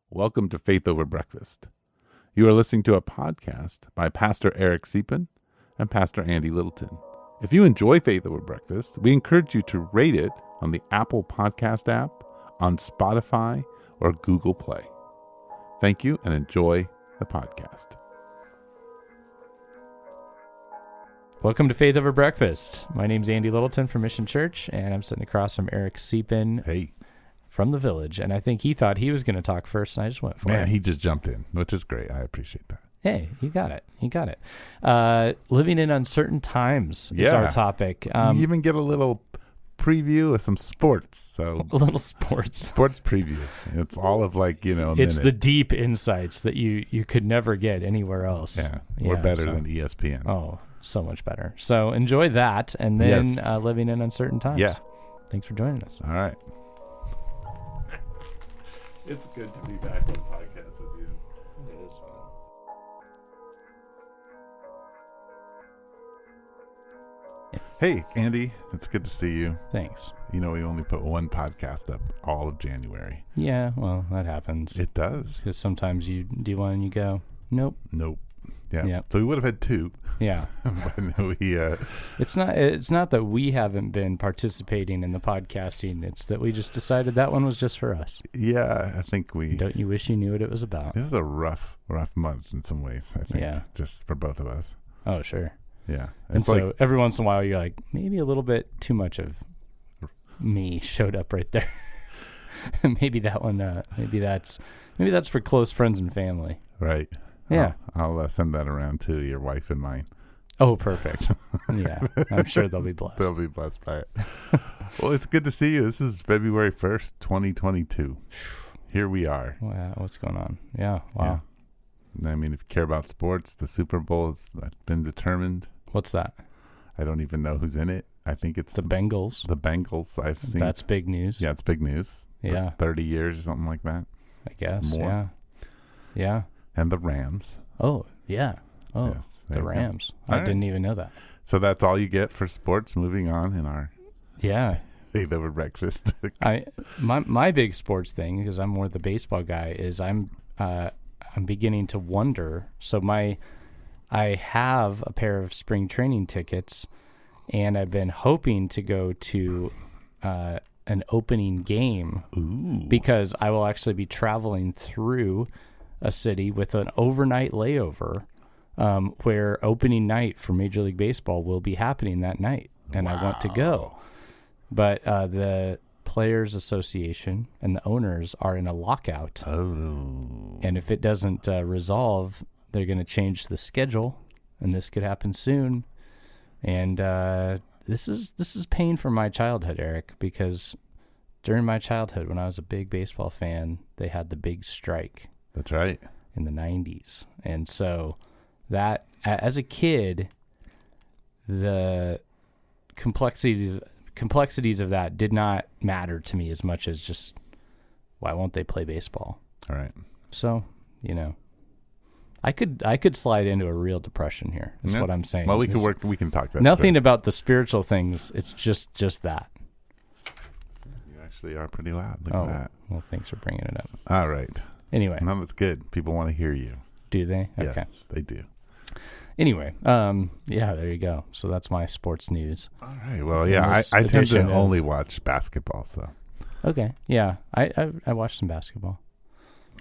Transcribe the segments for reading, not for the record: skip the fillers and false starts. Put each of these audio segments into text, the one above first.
Welcome to Faith Over Breakfast. You are listening to a podcast by Pastor Eric Deepen and Pastor Andy Littleton. If you enjoy Faith Over Breakfast, we encourage you to rate it on the Apple Podcast app, on Spotify, or Google Play. Thank you and enjoy the podcast. Welcome to Faith Over Breakfast. My name's Andy Littleton from Mission Church, and I'm sitting across from Eric Deepen. Hey. From the Village, and I think he thought he was going to talk first, and I just went for it. Man, he just jumped in, which is great. I appreciate that. Hey, you got it. Living in uncertain times is our topic. You even get a little preview of some sports. So a little sports preview. It's all of a it's minute. the deep insights that you could never get anywhere else. Yeah, we're better than ESPN. Oh, so much better. So enjoy that, and then Yes. living in uncertain times. Yeah. Thanks for joining us. All right. It's good to be back on the podcast with you. It is fun. Hey, Andy, it's good to see you. Thanks. You know, we only put one podcast up all of January. Yeah, well, that happens. It does. Because sometimes you do one and you go, nope. Yeah. Yep. So we would have had two. Yeah. But we, It's not that we haven't been participating in the podcasting. It's that we just decided that one was just for us. yeah, I think Don't you wish you knew what it was about? it was a rough month in some ways, I think. Yeah. Just for both of us. Oh, sure. Yeah. And It's so every once in a while you're like, maybe a little bit too much of me showed up right there. Maybe that one, maybe that's for close friends and family. right. Yeah. I'll send that around to your wife and mine. Oh, perfect. Yeah. I'm sure they'll be blessed. They'll be blessed by it. Well, it's good to see you. This is February 1st, 2022. Here we are. Wow, what's going on? Yeah. Wow. Yeah. I mean, if you care about sports, the Super Bowl has been determined. What's that? I don't even know who's in it. I think it's The Bengals. The Bengals. I've seen. That's big news. Yeah, it's big news. Yeah. 30 years or something like that. I guess. More. Yeah. Yeah. And the Rams. Oh, yeah. Oh, Yes, the there you go. Rams. All I right. didn't even know that. So that's all you get for sports. Moving on in our Yeah. Faith Over Breakfast. My big sports thing, because I'm more the baseball guy, is I'm beginning to wonder. So I have a pair of spring training tickets, and I've been hoping to go to an opening game. Ooh. Because I will actually be traveling through a city with an overnight layover, where opening night for Major League Baseball will be happening that night, and I want to go. But the Players Association and the owners are in a lockout. Oh. And if it doesn't resolve, they're going to change the schedule, and this could happen soon. And this is pain from my childhood, Eric, because during my childhood, when I was a big baseball fan, they had the big strike. That's right. In the 90s. And so that, as a kid, the complexities of that did not matter to me as much as just, why won't they play baseball? All right. So, I could slide into a real depression here, is what I'm saying. Well, we can talk that. Nothing about the spiritual things. It's just that. You actually are pretty loud. Look Oh, at that. well, thanks for bringing it up. All right. Anyway. No, that's good. People want to hear you. Do they? Okay. Yes, they do. Anyway, yeah, there you go. So that's my sports news. All right. Well, yeah, This I tend to edition of- only watch basketball, so, Okay. Yeah, I watched some basketball.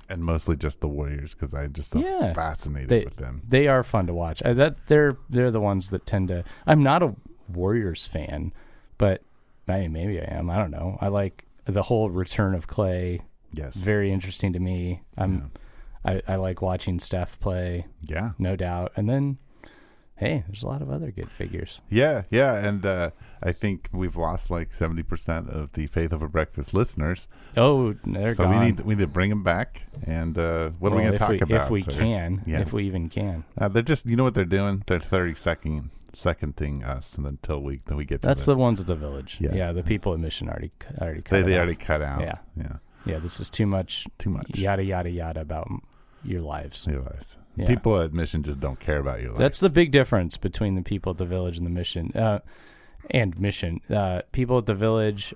and mostly just the Warriors because I'm just so fascinated with them. They are fun to watch. They're the ones that tend to. I'm not a Warriors fan, but maybe I am. I don't know. I like the whole return of Clay. Yes. Very interesting to me. I like watching Steph play. Yeah. No doubt. And then, hey, there's a lot of other good figures. Yeah, and I think we've lost like 70% of the Faith Over Breakfast listeners. Oh, they're so gone. we need to bring them back. And what are we going to talk about? If we can, if we even can. They're just, you know what they're doing? They're 30-seconding us, and until we get to That's the ones at the Village. Yeah. Yeah, the people at Mission already cut. They already cut out. Yeah. This is too much. Too much. Yada yada yada about your lives. Your lives. Yeah. People at Mission just don't care about your life. That's the big difference between the people at the Village and the Mission. People at the Village,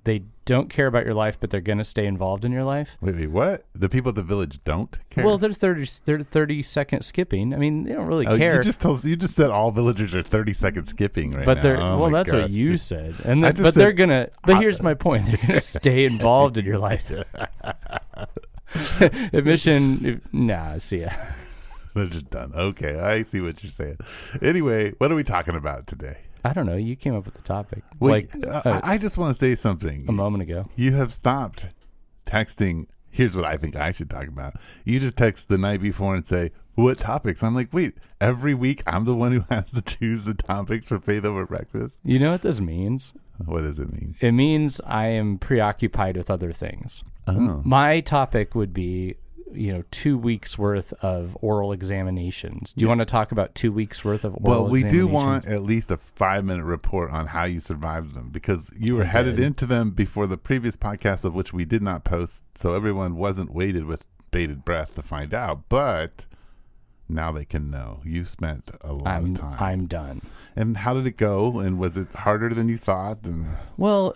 they don't care about your life, but they're going to stay involved in your life. Wait, what? The people at the village don't care? Well, they're 30-second skipping. I mean, they don't really care. You just said all villagers are 30-second skipping right but now. Well, that's what you said. And they're going to, but here's my point. They're going to stay involved in your life. Admission, see ya. They're just done. Okay, I see what you're saying. Anyway, what are we talking about today? I don't know. You came up with the topic. I just want to say something. A moment ago. You have stopped texting. Here's what I think I should talk about. You just text the night before and say, what topics? I'm like, wait, every week I'm the one who has to choose the topics for Faith Over Breakfast? You know what this means? What does it mean? It means I am preoccupied with other things. Oh. My topic would be 2 weeks worth of oral examinations. Do you want to talk about 2 weeks worth of oral examinations? Well, we do want at least a 5-minute report on how you survived them, because you were headed into them before the previous podcast, of which we did not post, so everyone wasn't waited with bated breath to find out, but now they can know. You spent a lot of time. I'm done. And how did it go? And was it harder than you thought? Well,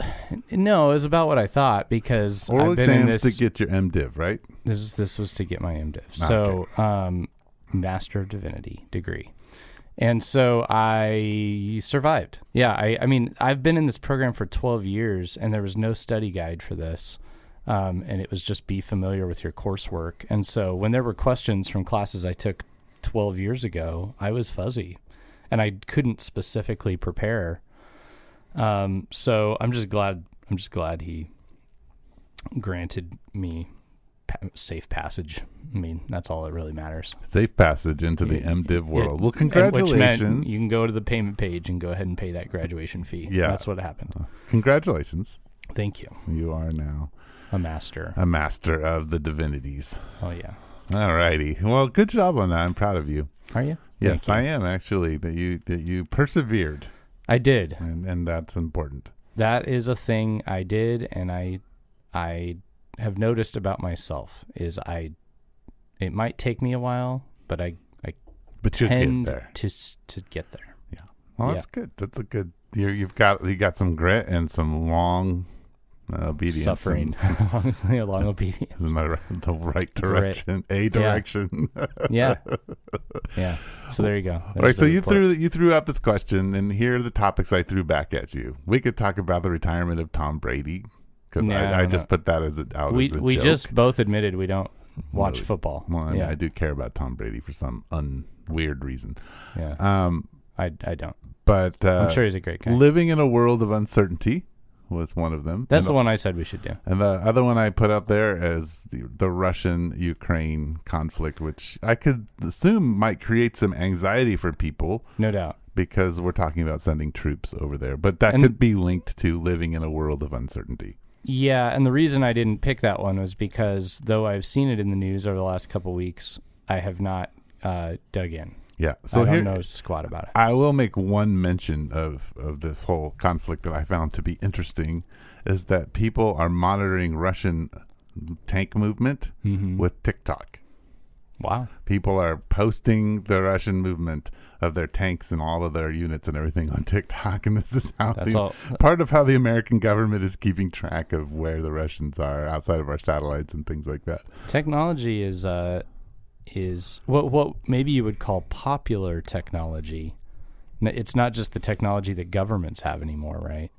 no, it was about what I thought, because oral I've been in exams to get your MDiv, right? This was to get my MDiv. Okay. So, Master of Divinity degree. And so I survived. Yeah, I mean, I've been in this program for 12 years, and there was no study guide for this. And it was just be familiar with your coursework. And so when there were questions from classes I took 12 years ago, I was fuzzy, and I couldn't specifically prepare. So I'm just glad he granted me safe passage. I mean, that's all that really matters. Safe passage into the MDiv world. Well, congratulations. Which meant you can go to the payment page and go ahead and pay that graduation fee. Yeah. That's what happened. Congratulations. Thank you. You are now a master of the divinities. Oh, yeah. All righty. Well, good job on that. I'm proud of you. Are you? Yes, I am, actually, that you persevered. I did. And that's important. That is a thing I did, and I have noticed about myself is it might take me a while, but but you'll get there. to get there. Yeah. Well, that's good. That's a good. You got some grit and some long obedience. Suffering. A long obedience. Isn't that the right direction? Grit. A direction. Yeah. Yeah. So there you go. All right. So you threw out this question, and here are the topics I threw back at you. We could talk about the retirement of Tom Brady, because I just put that as a joke. We just both admitted we don't watch football. Well, I do care about Tom Brady for some weird reason. Yeah. I don't. But I'm sure he's a great guy. Living in a world of uncertainty was one of them. That's the one I said we should do. And the other one I put up there is the Russian-Ukraine conflict, which I could assume might create some anxiety for people. No doubt. Because we're talking about sending troops over there. But that could be linked to living in a world of uncertainty. Yeah, and the reason I didn't pick that one was because though I've seen it in the news over the last couple of weeks, I have not dug in. Yeah, so I don't know squat about it. I will make one mention of this whole conflict that I found to be interesting, is that people are monitoring Russian tank movement with TikTok. Wow. People are posting the Russian movement of their tanks and all of their units and everything on TikTok, and this is how part of how the American government is keeping track of where the Russians are outside of our satellites and things like that. Technology is what maybe you would call popular technology. It's not just the technology that governments have anymore, right?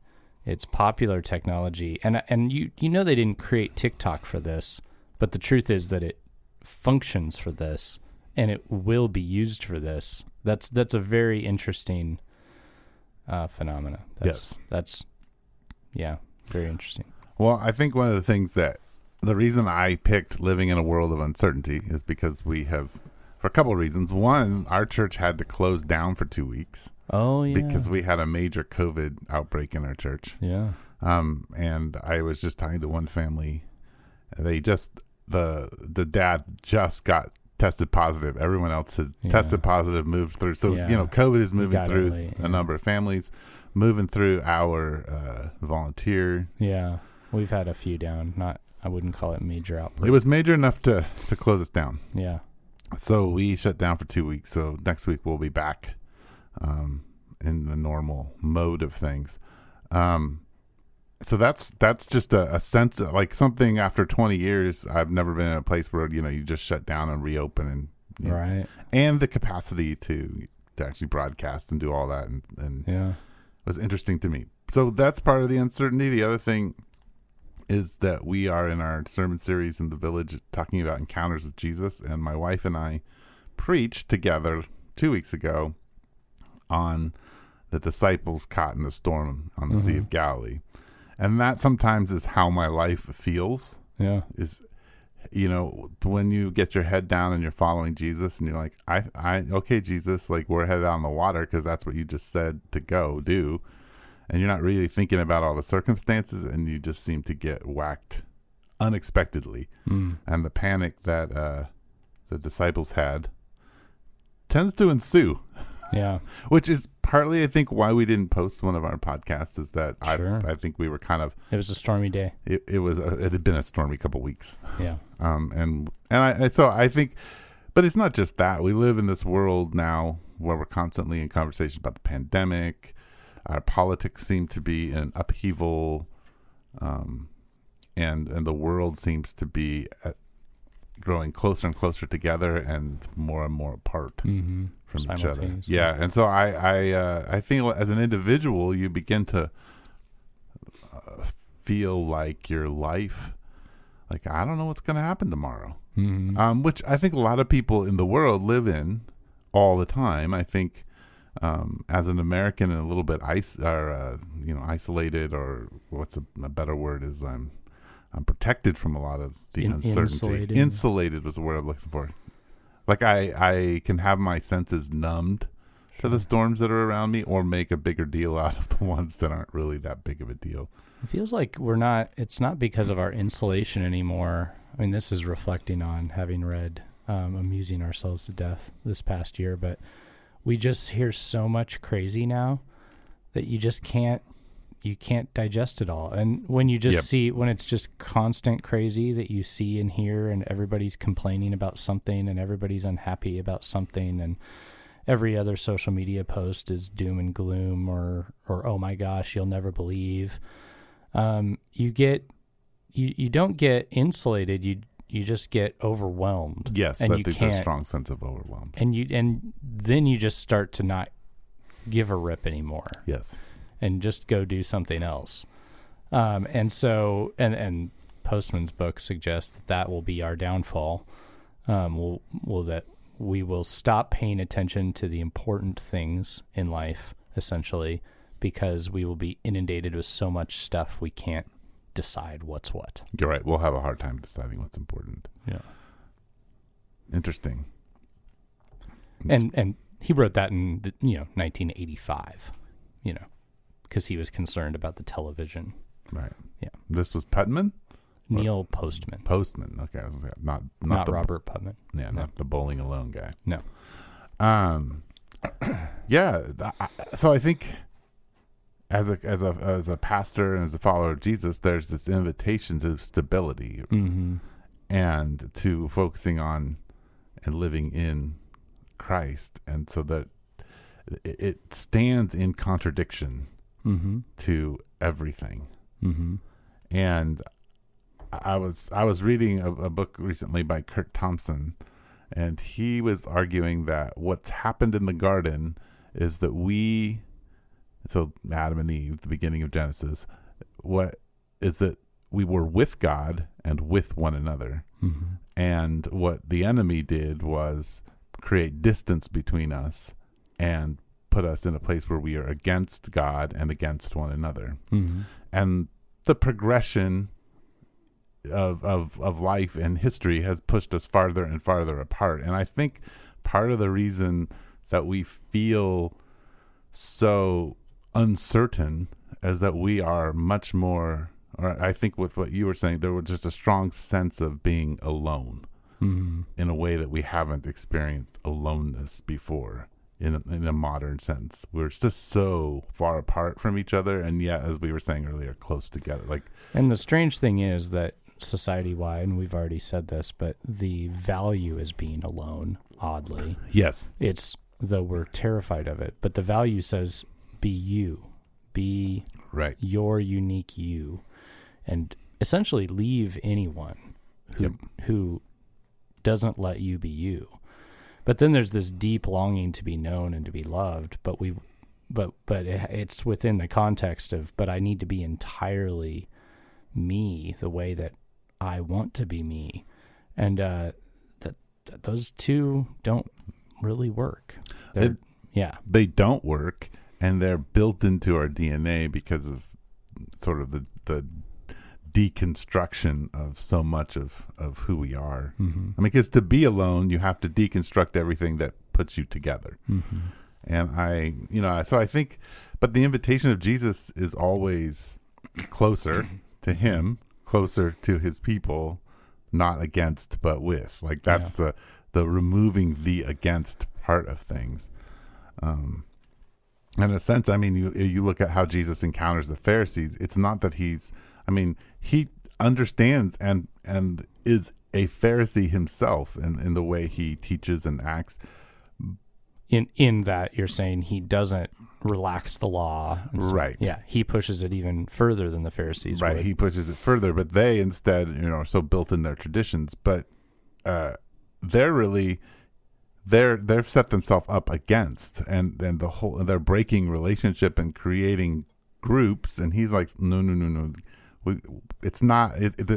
It's popular technology, and you know they didn't create TikTok for this, but the truth is that it functions for this, and it will be used for this. That's a very interesting phenomena. That's very interesting. Well, I think one of the things the reason I picked living in a world of uncertainty is because we have, for a couple of reasons. One, our church had to close down for 2 weeks. Oh, yeah. Because we had a major COVID outbreak in our church. Yeah. And I was just talking to one family. They the dad just got tested positive. Everyone else has tested positive, moved through. So, COVID is moving through a number of families, moving through our volunteer. Yeah. We've had a few down. I wouldn't call it major outbreak. It was major enough to close us down. Yeah. So we shut down for 2 weeks. So next week we'll be back in the normal mode of things. So that's just a sense of like something after 20 years. I've never been in a place where, you just shut down and reopen and, Right. And the capacity to actually broadcast and do all that. And Yeah. was interesting to me. So that's part of the uncertainty. The other thing is that we are in our sermon series in the village talking about encounters with Jesus. And my wife and I preached together 2 weeks ago on the disciples caught in the storm on the Sea of Galilee. And that sometimes is how my life feels. Yeah. Is, when you get your head down and you're following Jesus and you're like, okay, Jesus, like we're headed on the water because that's what you just said to go do. And you're not really thinking about all the circumstances and you just seem to get whacked unexpectedly. And the panic that the disciples had tends to ensue. Yeah. Which is partly, I think, why we didn't post one of our podcasts is that Sure. I think we were kind of... It was a stormy day. It had been a stormy couple weeks. Yeah. So I think... But it's not just that. We live in this world now where we're constantly in conversations about the pandemic. Our politics seem to be in upheaval. And the world seems to be growing closer and closer together and more apart. From each other. Yeah. And so I think as an individual, you begin to feel like your life, like, I don't know what's going to happen tomorrow. Which I think a lot of people in the world live in all the time. I think as an American and a little bit isolated, or what's a better word is I'm protected from a lot of the uncertainty. Insulated was the word I'm looking for. Like I can have my senses numbed to the storms that are around me, or make a bigger deal out of the ones that aren't really that big of a deal. It feels like it's not because of our insulation anymore. I mean, this is reflecting on having read Amusing Ourselves to Death this past year, but we just hear so much crazy now that you just can't digest it all. And when you just see, when it's just constant crazy that you see and hear, and everybody's complaining about something and everybody's unhappy about something, and every other social media post is doom and gloom or oh my gosh, you'll never believe. You don't get insulated. You just get overwhelmed. Yes. And I think there's a strong sense of overwhelm. And then you just start to not give a rip anymore. Yes. And just go do something else. And so Postman's book suggests that will be our downfall. That we will stop paying attention to the important things in life, essentially, because we will be inundated with so much stuff we can't decide what's what. You're right. We'll have a hard time deciding what's important. Yeah. Interesting. And he wrote that in 1985. Because he was concerned about the television. Right. Yeah. This was Putman? Neil Postman. Postman. Okay. I was gonna say, not the, Robert Putman. Yeah, no. Not the bowling alone guy. No. Yeah. So I think as a pastor and as a follower of Jesus, there's this invitation to stability and to focusing on and living in Christ. And so that it stands in contradiction to everything. And I was reading a book recently by Kurt Thompson, and he was arguing that what's happened in the garden is that so Adam and Eve, the beginning of Genesis, what is that we were with God and with one another. And what the enemy did was create distance between us and put us in a place where we are against God and against one another. And the progression of life and history has pushed us farther and farther apart. And I think part of the reason that we feel so uncertain is that we are much more, or I think with what you were saying, there was just a strong sense of being alone in a way that we haven't experienced aloneness before. In a modern sense, we're just so far apart from each other, and yet, as we were saying earlier, close together. And the strange thing is that society-wide, and we've already said this, but the value is being alone. Oddly, yes, it's though we're terrified of it, but the value says be you, be Right. Your unique you, and essentially leave anyone who doesn't let you be you. But then there's this deep longing to be known and to be loved, but it's within the context of, but I need to be entirely me, the way that I want to be me. And that those two don't really work. They don't work, and they're built into our DNA because of sort of the deconstruction of so much of who we are. Mm-hmm. I mean, because to be alone, you have to deconstruct everything that puts you together. Mm-hmm. And so I think, but the invitation of Jesus is always closer to him, closer to his people, not against, but with. Like that's the removing the against part of things. In a sense, I mean, you look at how Jesus encounters the Pharisees. It's not that he understands and is a Pharisee himself in the way he teaches and acts. In that you're saying he doesn't relax the law. And stuff. Right. Yeah. He pushes it even further than the Pharisees Right. would. He pushes it further, but they instead, are so built in their traditions. But they've set themselves up against and they're breaking relationship and creating groups. And he's like, no. It's not.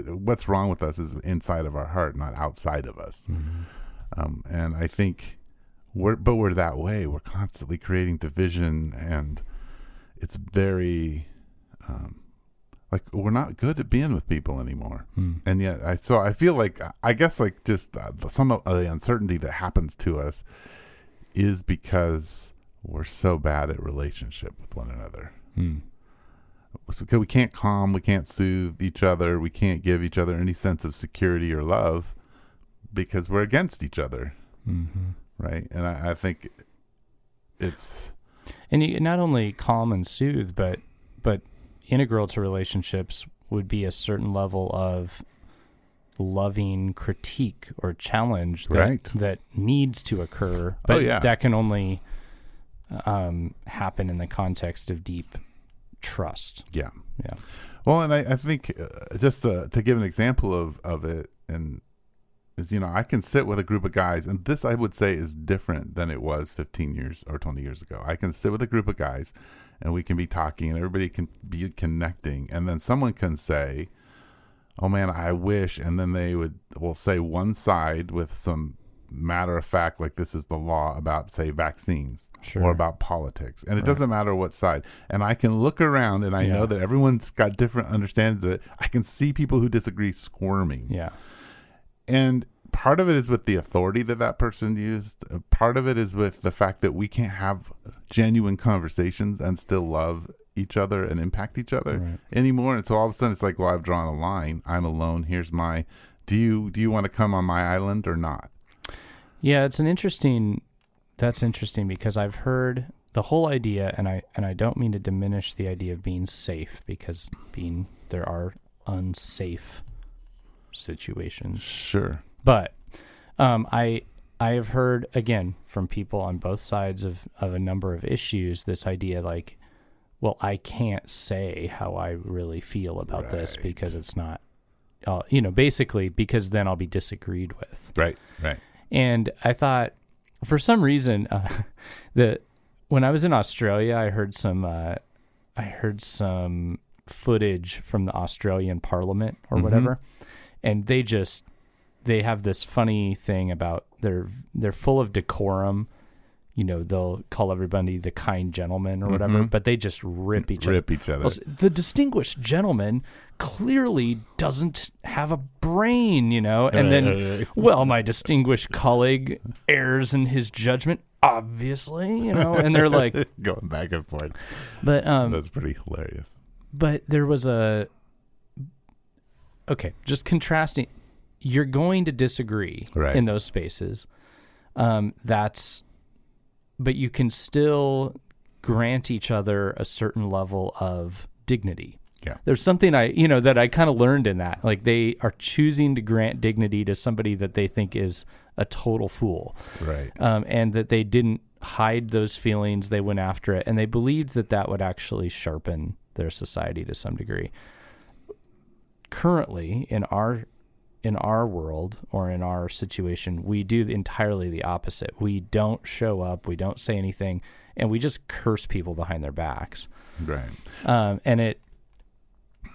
What's wrong with us is inside of our heart, not outside of us. Mm-hmm. And I think we're that way. We're constantly creating division, and it's very like we're not good at being with people anymore. And yet, I feel like I guess like just some of the uncertainty that happens to us is because we're so bad at relationship with one another. Because we can't calm, we can't soothe each other, we can't give each other any sense of security or love because we're against each other, right? And I think it's... And you not only calm and soothe, but integral to relationships would be a certain level of loving critique or challenge that needs to occur, but that can only happen in the context of deep trust. Yeah. Well, and I think just to give an example of it, and is I can sit with a group of guys, and this I would say is different than it was 15 years or 20 years ago. I can sit with a group of guys, and we can be talking, and everybody can be connecting, and then someone can say, "Oh man, I wish," and then they will say one side with some matter of fact, like this is the law about, say, vaccines. Sure. Or about politics. And it doesn't matter what side. And I can look around and I know that everyone's got different understandings of it. I can see people who disagree squirming. Yeah. And part of it is with the authority that person used. Part of it is with the fact that we can't have genuine conversations and still love each other and impact each other anymore. And so all of a sudden it's like, well, I've drawn a line. I'm alone. Here's my, do you want to come on my island or not? Yeah, that's interesting because I've heard the whole idea, and I don't mean to diminish the idea of being safe, because there are unsafe situations. Sure. But I have heard, again, from people on both sides of a number of issues, this idea like, well, I can't say how I really feel about this because it's not, basically because then I'll be disagreed with. Right. And I thought, for some reason, that when I was in Australia, I heard some footage from the Australian Parliament or whatever, and they have this funny thing about they're full of decorum. They'll call everybody the kind gentleman or whatever, but they just rip each other. The distinguished gentleman clearly doesn't have a brain, and then, well, my distinguished colleague errs in his judgment, obviously, and they're like going back and forth. But that's pretty hilarious. But there was just contrasting. You're going to disagree in those spaces. But you can still grant each other a certain level of dignity. Yeah. There's something that I kind of learned in that. Like, they are choosing to grant dignity to somebody that they think is a total fool. Right. And that they didn't hide those feelings. They went after it, and they believed that would actually sharpen their society to some degree. Currently, in our world or in our situation, we do entirely the opposite. We don't show up, we don't say anything, and we just curse people behind their backs. Right. And it,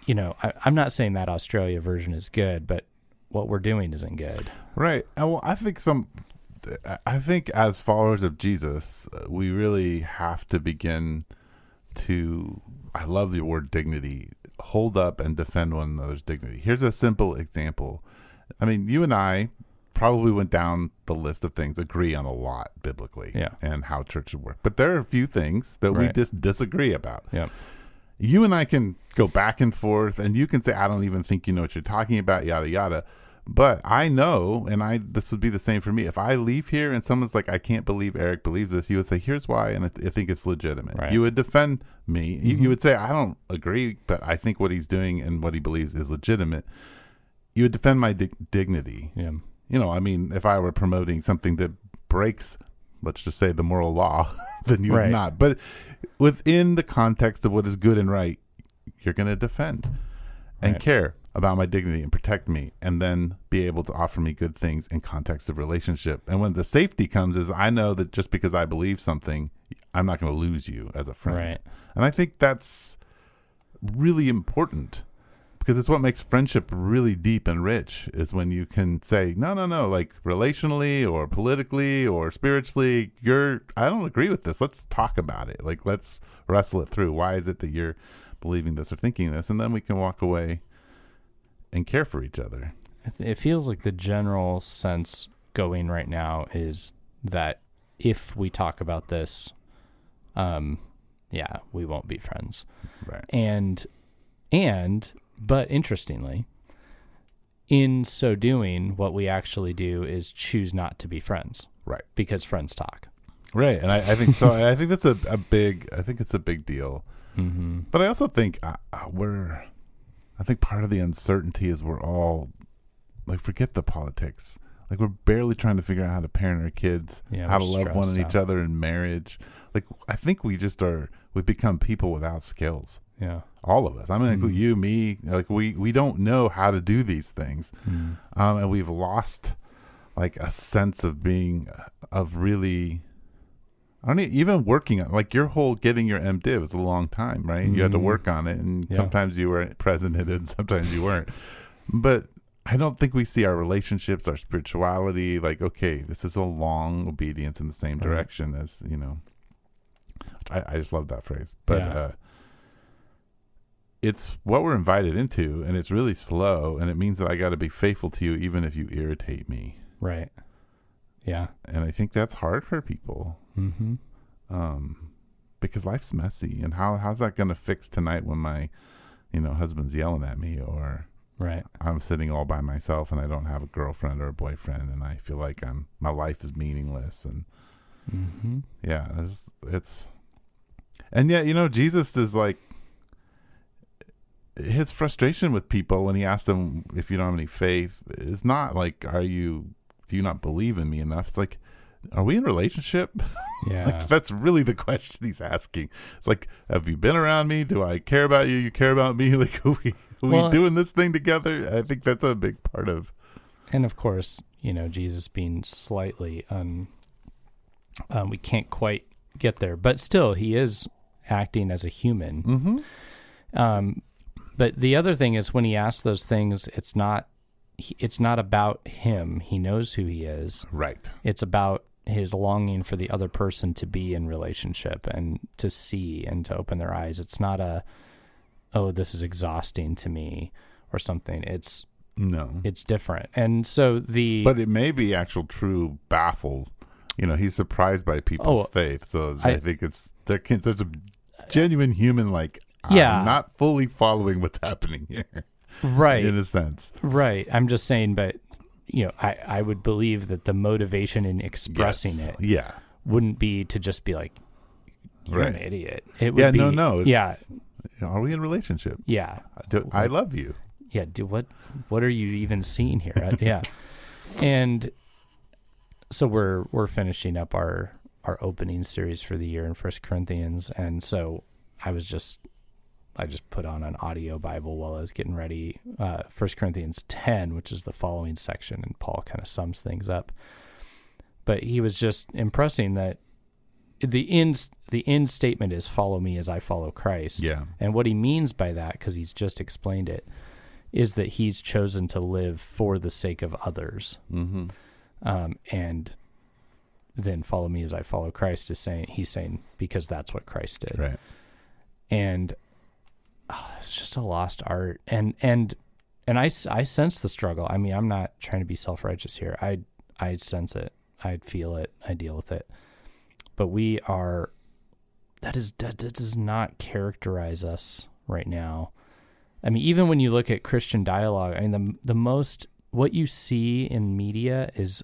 I'm not saying that Australia version is good, but what we're doing isn't good. Right. Well, I think as followers of Jesus, we really have to begin to, I love the word dignity, hold up and defend one another's dignity. Here's a simple example. I mean, you and I probably went down the list of things, agree on a lot biblically and how church should work. But there are a few things that we just disagree about. Yeah. You and I can go back and forth, and you can say, I don't even think you know what you're talking about, yada, yada. But I know, and this would be the same for me. If I leave here and someone's like, I can't believe Eric believes this, you would say, here's why, and I think it's legitimate. Right. You would defend me. Mm-hmm. You would say, I don't agree, but I think what he's doing and what he believes is legitimate. You would defend my dignity. Yeah. I mean, if I were promoting something that breaks, let's just say, the moral law, then you would not. But within the context of what is good and right, you're going to defend and care about my dignity and protect me, and then be able to offer me good things in context of relationship. And when the safety comes is I know that just because I believe something, I'm not going to lose you as a friend. Right. And I think that's really important, because it's what makes friendship really deep and rich, is when you can say, no, like relationally or politically or spiritually, I don't agree with this. Let's talk about it. Like, let's wrestle it through. Why is it that you're believing this or thinking this? And then we can walk away and care for each other. It feels like the general sense going right now is that if we talk about this, we won't be friends. Right. But interestingly, in so doing, what we actually do is choose not to be friends. Right. Because friends talk. Right. And I think so. I think that's a big deal. Mm-hmm. But I also think I think part of the uncertainty is we're all, like, forget the politics. Like, we're barely trying to figure out how to parent our kids, how to love one and each other in marriage. Like, I think we've become people without skills. Yeah. All of us. I mean, you, me, like, we don't know how to do these things. And we've lost, like, a sense of really, I don't even working on, like, your whole getting your MDiv was a long time, right? You had to work on it, and sometimes you were present in it and sometimes you weren't. But I don't think we see our relationships, our spirituality, like, okay, this is a long obedience in the same direction as, I just love that phrase. But it's what we're invited into, and it's really slow, and it means that I got to be faithful to you even if you irritate me. Right. Yeah. And I think that's hard for people. Mm-hmm. Because life's messy, and how's that going to fix tonight when my, husband's yelling at me, or I'm sitting all by myself and I don't have a girlfriend or a boyfriend, and I feel like my life is meaningless, and it's and yet, Jesus is like, his frustration with people when he asked them, if you don't have any faith, is not like, do you not believe in me enough? It's like, are we in a relationship? Yeah. Like, that's really the question he's asking. It's like, have you been around me? Do I care about you? You care about me? Like, are we doing this thing together? I think that's a big part of. And of course, Jesus being slightly, we can't quite get there, but still he is acting as a human. Mm-hmm. But the other thing is, when he asks those things, it's not about him. He knows who he is. Right. It's about his longing for the other person to be in relationship and to see and to open their eyes. It's not this is exhausting to me or something. It's different. And so but it may be actual true baffled. He's surprised by people's faith. So I think there's a genuine human, like, I'm not fully following what's happening here. Right. In a sense. Right. I'm just saying, but, I would believe that the motivation in expressing it wouldn't be to just be like, you're an idiot. It would be, are we in a relationship? Yeah. I love you. Yeah. What are you even seeing here? Yeah. And so we're finishing up our opening series for the year in 1 Corinthians. And so I was just put on an audio Bible while I was getting ready. 1 Corinthians 10, which is the following section, and Paul kind of sums things up. But he was just impressing that the end statement is follow me as I follow Christ. Yeah. And what he means by that, because he's just explained it, is that he's chosen to live for the sake of others. Mm-hmm. And then follow me as I follow Christ he's saying because that's what Christ did. Right. And it's just a lost art. And I sense the struggle. I mean, I'm not trying to be self-righteous here. I sense it. I feel it. I deal with it. But that does not characterize us right now. I mean, even when you look at Christian dialogue, I mean, what you see in media is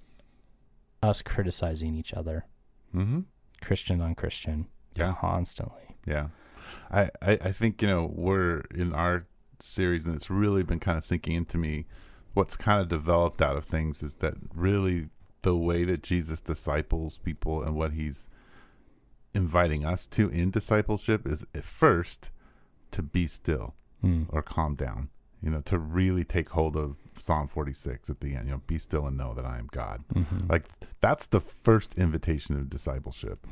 us criticizing each other. Mm-hmm. Christian on Christian. Yeah. Constantly. Yeah. I think, we're in our series, and it's really been kind of sinking into me. What's kind of developed out of things is that really the way that Jesus disciples people and what he's inviting us to in discipleship is at first to be still or calm down, to really take hold of Psalm 46 at the end, be still and know that I am God. Mm-hmm. Like that's the first invitation of discipleship.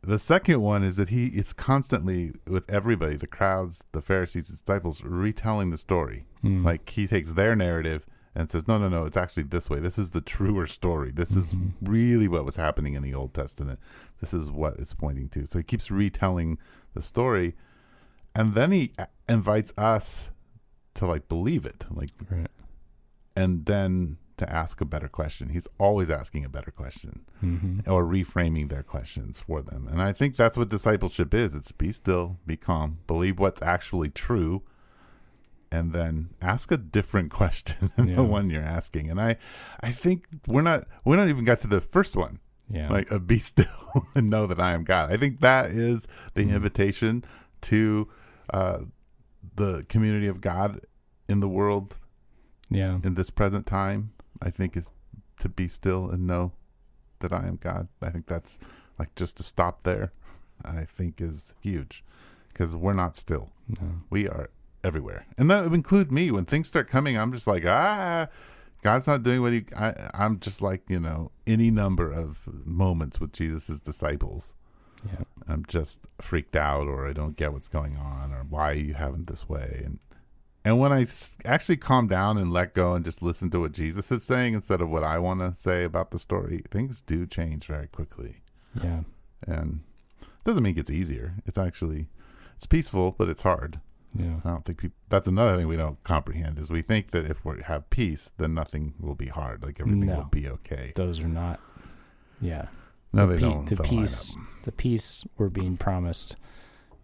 The second one is that he is constantly with everybody, the crowds, the Pharisees, the disciples, retelling the story. Like he takes their narrative and says, no, it's actually this way. This is the truer story. This is really what was happening in the Old Testament. This is what it's pointing to. So he keeps retelling the story, and then he invites us to believe it, right. And then to ask a better question. He's always asking a better question or reframing their questions for them. And I think that's what discipleship is. It's be still, be calm, believe what's actually true, and then ask a different question than the one you're asking. And I think we're not even got to the first one. Yeah. Be still and know that I am God. I think that is the invitation to the community of God in the world. Yeah. In this present time, I think is to be still and know that I am God. I think that's just to stop there, I think is huge, because we're not still. No. We are everywhere. And that would include me. When things start coming, I'm just like, God's not doing what I'm just like, any number of moments with Jesus's disciples. Yeah. I'm just freaked out, or I don't get what's going on, or why are you having it this way? And when I actually calm down and let go and just listen to what Jesus is saying instead of what I want to say about the story, things do change very quickly. Yeah. And it doesn't mean it gets easier. It's peaceful, but it's hard. Yeah. I don't think that's another thing we don't comprehend is we think that if we have peace, then nothing will be hard. Everything will be okay. Those are not. Yeah. No, they don't. The peace we're being promised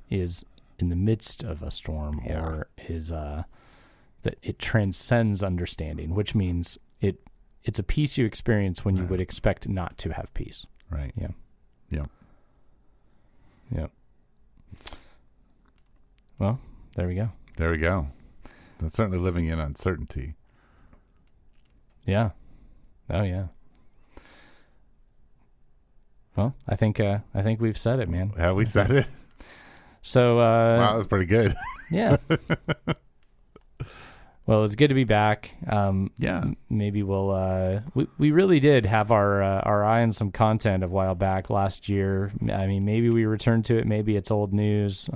is in the midst of a storm, or is that it transcends understanding, which means it's a peace you experience when you would expect not to have peace. Right. Yeah. Yeah. Yeah. Well, there we go. There we go. That's certainly living in uncertainty. Yeah. Oh yeah. Well, I think we've said it, man. Have we said it? So wow, that was pretty good. Yeah. Well, it's good to be back. Yeah. Maybe we'll we really did have our eye on some content a while back last year. I mean, maybe we return to it, maybe it's old news.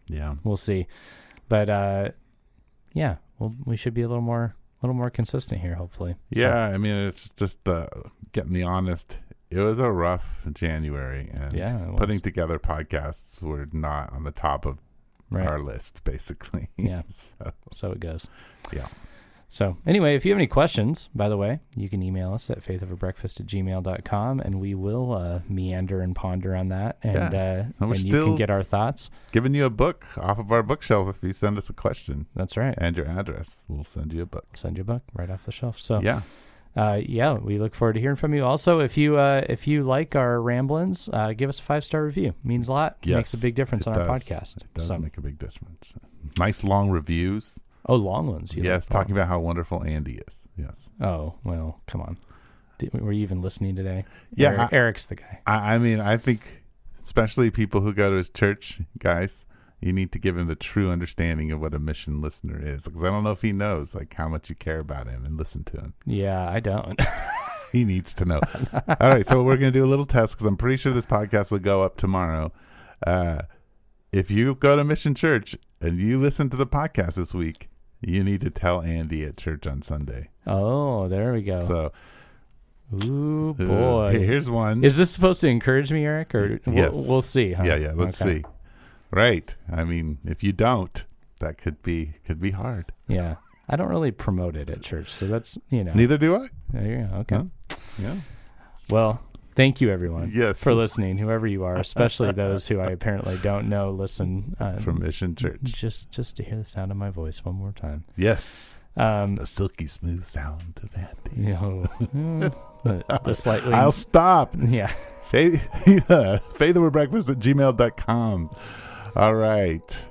Yeah. We'll see. But yeah, we should be a little more consistent here, hopefully. Yeah, I mean, it's just getting the honest. It was a rough January, and putting together podcasts were not on the top of our list, basically. Yeah, so it goes. Yeah. So anyway, if you have any questions, by the way, you can email us at faithoverbreakfast@gmail.com, and we will meander and ponder on that, and you can get our thoughts. Giving you a book off of our bookshelf if you send us a question. That's right. And your address. We'll send you a book. Send you a book right off the shelf. So yeah. We look forward to hearing from you. Also, if you like our ramblings, give us a 5-star review. It means a lot. Yes, makes a big difference on our podcast. It does make a big difference. Nice long reviews. Oh, long ones. Yes, talking about how wonderful Andy is. Yes. Oh, well, come on. Were you even listening today? Yeah. Eric's the guy. I mean, I think especially people who go to his church, guys, You need to give him the true understanding of what a mission listener is, because I don't know if he knows like how much you care about him and listen to him. Yeah, I don't. He needs to know. All right, so we're going to do a little test because I'm pretty sure this podcast will go up tomorrow. If you go to Mission Church and you listen to the podcast this week, you need to tell Andy at church on Sunday. Oh, there we go. So, ooh, boy. Here's one. Is this supposed to encourage me, Eric? Or yes. We'll see. Huh? Yeah, let's see. Right. I mean, if you don't, that could be hard. Yeah. I don't really promote it at church, so that's, Neither do I. There you go. Okay. Huh? Yeah. Well, thank you, everyone, yes, for listening, whoever you are, especially those who I apparently don't know listen. From Mission Church. Just to hear the sound of my voice one more time. Yes. The silky smooth sound of Andy. The slightly... I'll stop. Yeah. Faiththewerbreakfast@gmail.com. All right.